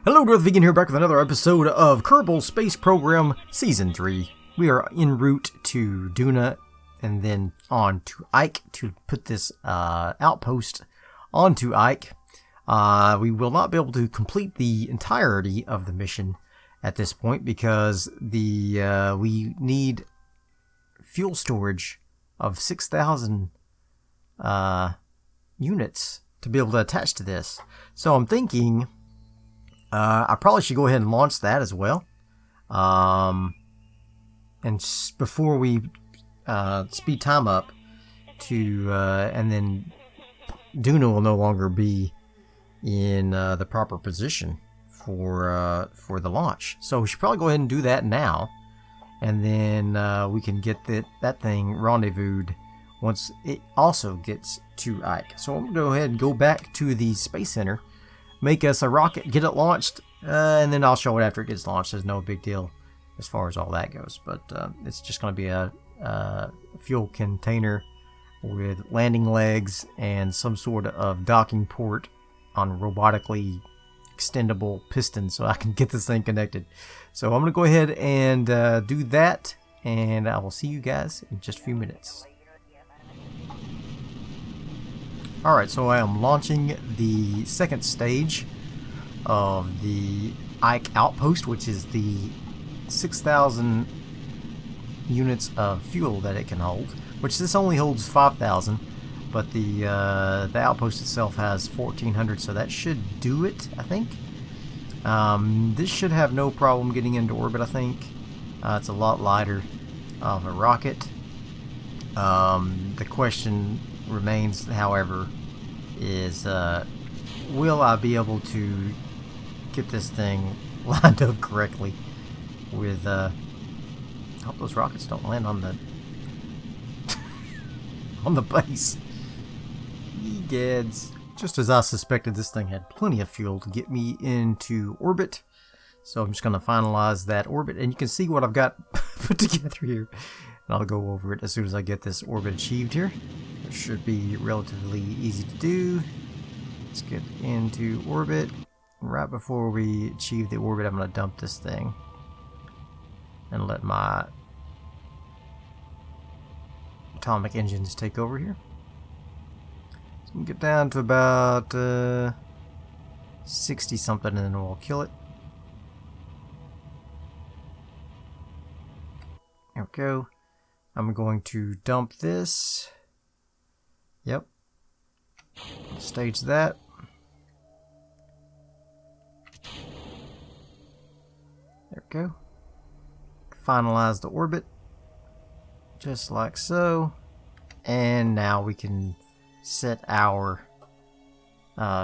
Hello, Darthvegan here, back with another episode of Kerbal Space Program Season 3. We are en route to Duna and then on to Ike to put this outpost onto Ike. We will not be able to complete the entirety of the mission at this point because we need fuel storage of 6,000 units to be able to attach to this. So I'm thinking I probably should go ahead and launch that as well. And before we speed time up to, and then Duna will no longer be in the proper position for the launch. So we should probably go ahead and do that now. And then we can get that thing rendezvoused once it also gets to Ike. So I'm going to go ahead and go back to the Space Center, make us a rocket, get it launched, and then I'll show it after it gets launched. There's no big deal as far as all that goes, but it's just going to be a fuel container with landing legs and some sort of docking port on robotically extendable pistons so I can get this thing connected. So I'm going to go ahead and do that, and I will see you guys in just a few minutes. Alright, so I am launching the second stage of the Ike Outpost, which is the 6,000 units of fuel that it can hold, which this only holds 5,000, but the outpost itself has 1,400, so that should do it, I think. This should have no problem getting into orbit, I think. It's a lot lighter of a rocket. The question remains, however, is will I be able to get this thing lined up correctly with I hope those rockets don't land on the on the base. Egads. Just as I suspected, this thing had plenty of fuel to get me into orbit, so I'm just going to finalize that orbit, and you can see what I've got put together here. And I'll go over it as soon as I get this orbit achieved here. It should be relatively easy to do. Let's get into orbit. Right before we achieve the orbit, I'm going to dump this thing and let my atomic engines take over here. So we can get down to about 60 something, and then we'll kill it. There we go. I'm going to dump this. Yep. Stage that. There we go. Finalize the orbit. Just like so. And now we can set our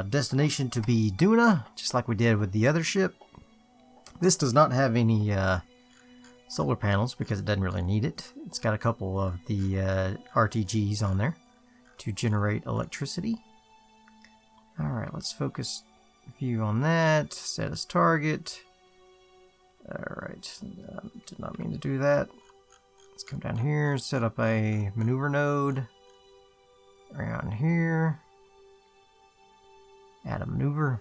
destination to be Duna, just like we did with the other ship. This does not have any solar panels because it doesn't really need it. It's got a couple of the RTGs on there to generate electricity. Alright, let's focus view on that. Set as target. Alright, did not mean to do that. Let's come down here, set up a maneuver node around here. Add a maneuver.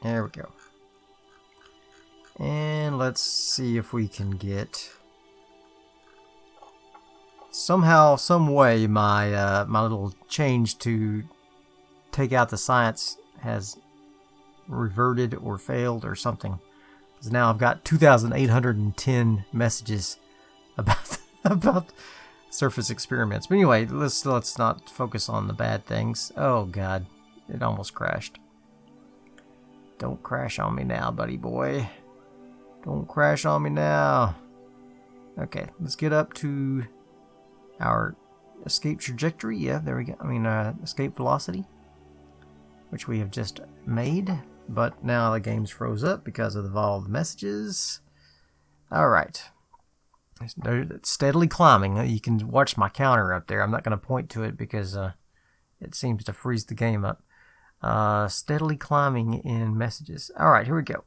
There we go. And let's see if we can get somehow, some way, my my little change to take out the science has reverted or failed or something. Because now I've got 2,810 messages about surface experiments. But anyway, let's not focus on the bad things. Oh God, it almost crashed. Don't crash on me now, buddy boy. Don't crash on me now. Okay, let's get up to our escape trajectory. Yeah, there we go. I mean, escape velocity, which we have just made. But now the game's froze up because of all the messages. Alright. They're steadily climbing. You can watch my counter up there. I'm not going to point to it because it seems to freeze the game up. Steadily climbing in messages. Alright, here we go.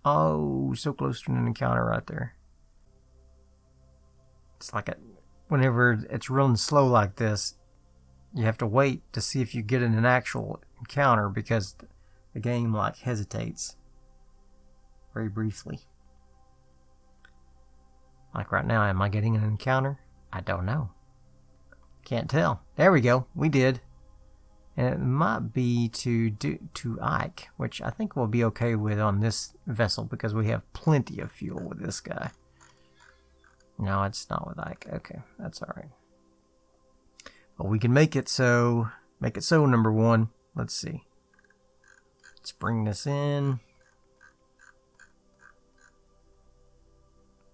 Oh, so close to an encounter right there. It's like whenever it's running slow like this, you have to wait to see if you get in an actual encounter, because the game like hesitates very briefly. Like right now, am I getting an encounter? I don't know. Can't tell. There we go. We did. And it might be to Ike, which I think we'll be okay with on this vessel because we have plenty of fuel with this guy. No, it's not with Ike. Okay, that's alright. But we can make it so, number one. Let's see. Let's bring this in.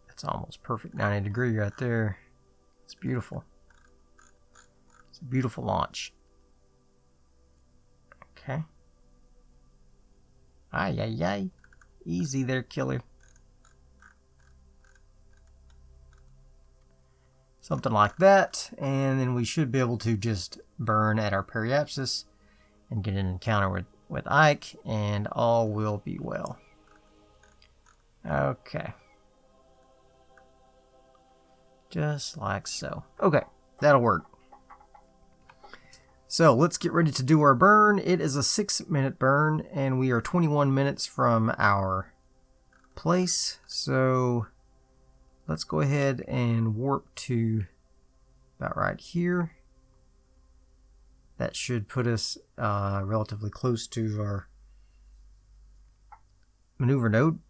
That's almost perfect 90 degree right there. It's beautiful. It's a beautiful launch. Okay. Ay, ay, ay. Easy there, killer. Something like that, and then we should be able to just burn at our periapsis and get an encounter with Ike, and all will be well. Okay. Just like so. Okay, that'll work. So let's get ready to do our burn. It is a 6-minute burn, and we are 21 minutes from our place. So let's go ahead and warp to about right here. That should put us relatively close to our maneuver node,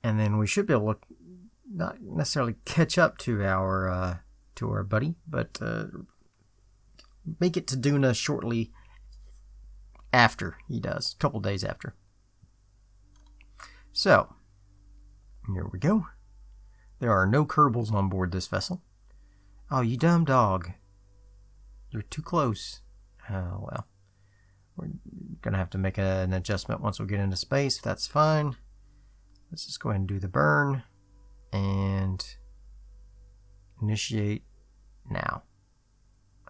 and then we should be able to not necessarily catch up to our buddy, but make it to Duna shortly after he does, a couple days after. So here we go. There are no Kerbals on board this vessel. Oh, you dumb dog. You're too close. Oh, well. We're going to have to make an adjustment once we get into space. That's fine. Let's just go ahead and do the burn. And initiate now.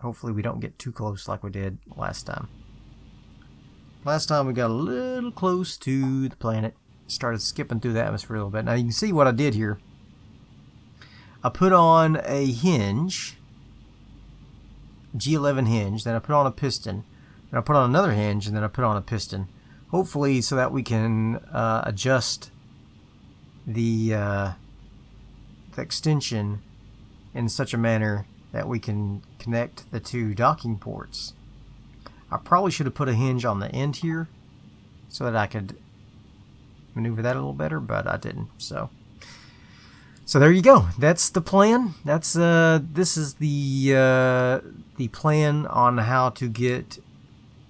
Hopefully we don't get too close like we did last time. Last time we got a little close to the planet. Started skipping through the atmosphere a little bit. Now you can see what I did here. I put on a hinge, G11 hinge, then I put on a piston, then I put on another hinge, and then I put on a piston. Hopefully so that we can adjust the extension in such a manner that we can connect the two docking ports. I probably should have put a hinge on the end here so that I could maneuver that a little better, but I didn't. So there you go. That's the plan. That's this is the plan on how to get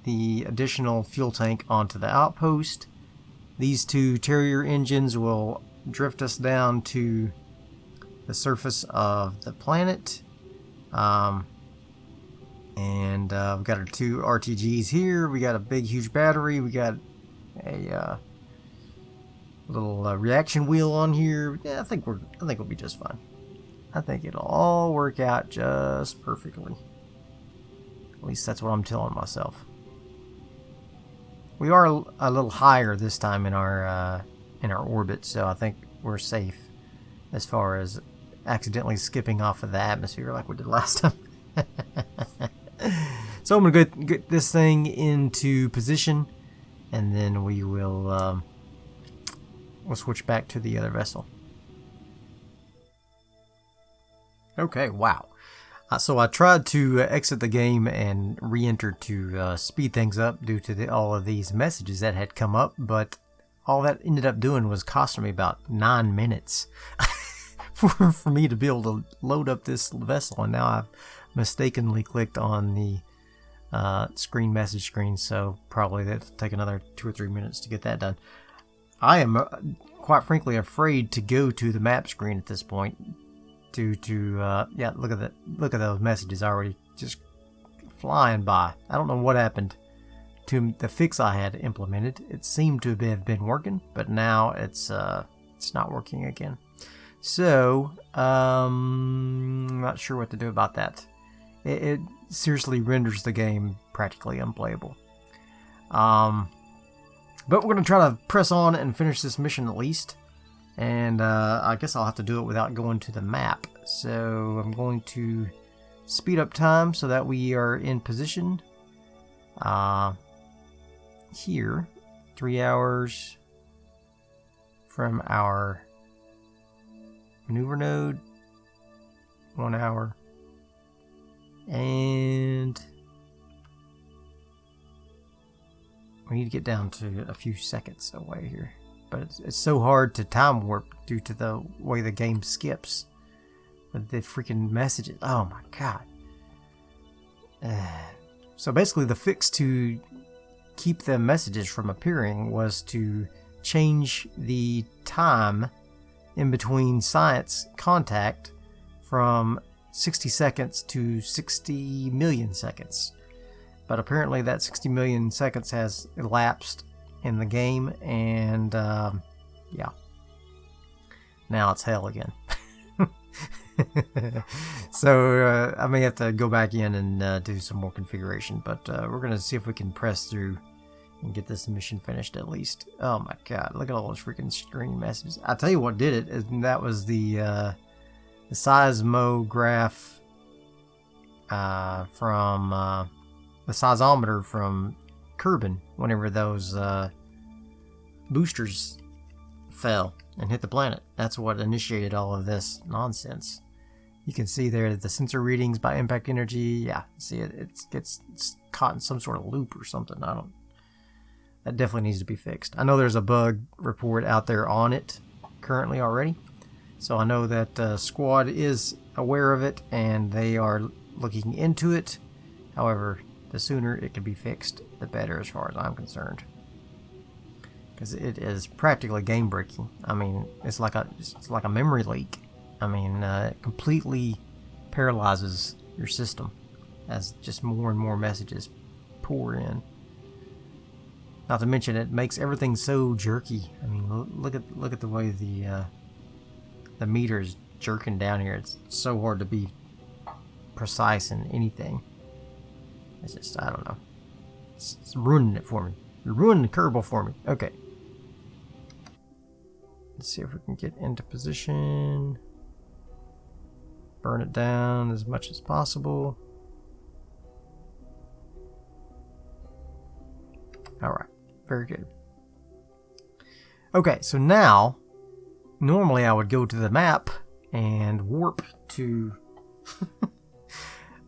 the additional fuel tank onto the outpost. These two Terrier engines will drift us down to the surface of the planet. And we've got our two RTGs here. We got a big, huge battery. We got a little reaction wheel on here. Yeah, I think we'll be just fine. I think it'll all work out just perfectly. At least that's what I'm telling myself. We are a little higher this time in our orbit, so I think we're safe as far as accidentally skipping off of the atmosphere like we did last time. So I'm gonna get this thing into position, and then we will we'll switch back to the other vessel. Okay, wow. So I tried to exit the game and re-enter to speed things up due to all of these messages that had come up, but all that ended up doing was costing me about 9 minutes for me to be able to load up this vessel, and now I've mistakenly clicked on the message screen, so probably that'll take another 2 or 3 minutes to get that done. I am quite frankly afraid to go to the map screen at this point. Yeah, look at those messages already just flying by. I don't know what happened to the fix I had implemented. It seemed to have been working, but now it's not working again. So I'm not sure what to do about that. It seriously renders the game practically unplayable. But we're going to try to press on and finish this mission at least. and I guess I'll have to do it without going to the map. So I'm going to speed up time so that we are in position here, 3 hours from our maneuver node, 1 hour, and we need to get down to a few seconds away here. But it's so hard to time warp due to the way the game skips with the freaking messages. Oh my god. So basically the fix to keep the messages from appearing was to change the time in between science contact from 60 seconds to 60 million seconds. But apparently that 60 million seconds has elapsed in the game, and yeah, now it's hell again. So I may have to go back in and do some more configuration, but we're gonna see if we can press through and get this mission finished at least. Oh my god, look at all those freaking string messages. I'll tell you what did it, and that was the seismograph from the seismometer from Kerbal whenever those boosters fell and hit the planet. That's what initiated all of this nonsense. You can see there the sensor readings by impact energy. Yeah, see it gets caught in some sort of loop or something. That definitely needs to be fixed. I know there's a bug report out there on it currently already, so I know that Squad is aware of it and they are looking into it. However, the sooner it can be fixed, the better as far as I'm concerned, because it is practically game breaking. I mean, it's like a memory leak. I mean, it completely paralyzes your system as just more and more messages pour in. Not to mention, it makes everything so jerky. I mean, look at the way the meter is jerking down here. It's so hard to be precise in anything. It's just, I don't know. It's ruining it for me. You're ruining the Kerbal for me. Okay. Let's see if we can get into position. Burn it down as much as possible. Alright. Very good. Okay, so now, normally I would go to the map and warp to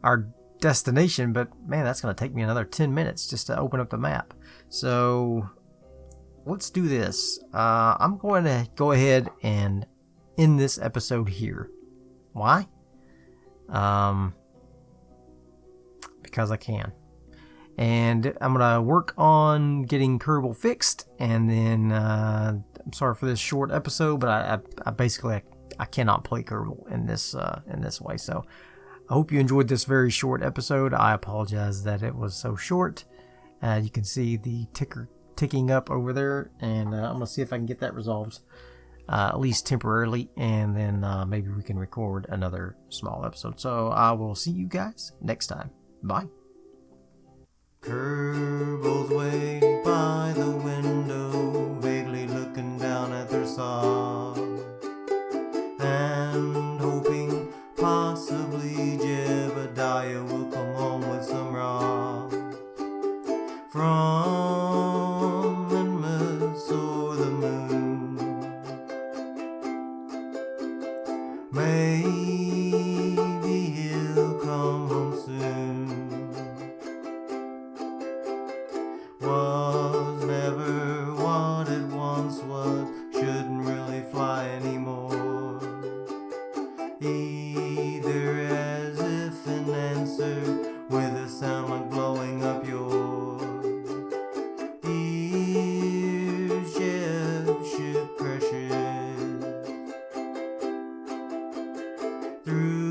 our destination, but man, that's going to take me another 10 minutes just to open up the map. So let's do this. I'm going to go ahead and end this episode here. Why? Because I can. And I'm going to work on getting Kerbal fixed, and then I'm sorry for this short episode, but I basically cannot play Kerbal in this way. So I hope you enjoyed this very short episode. I apologize that it was so short. You can see the ticker ticking up over there, and I'm going to see if I can get that resolved, at least temporarily, and then maybe we can record another small episode. So I will see you guys next time. Bye. Kerbal's waiting by the window, vaguely looking down at their saw, and hoping possibly Jebediah will come home with some raw from Minmus or the moon. Maybe he'll come home soon. Was never what it once was, shouldn't really fly anymore. Either as if an answer with a sound like blowing up your ears. Ship pressure through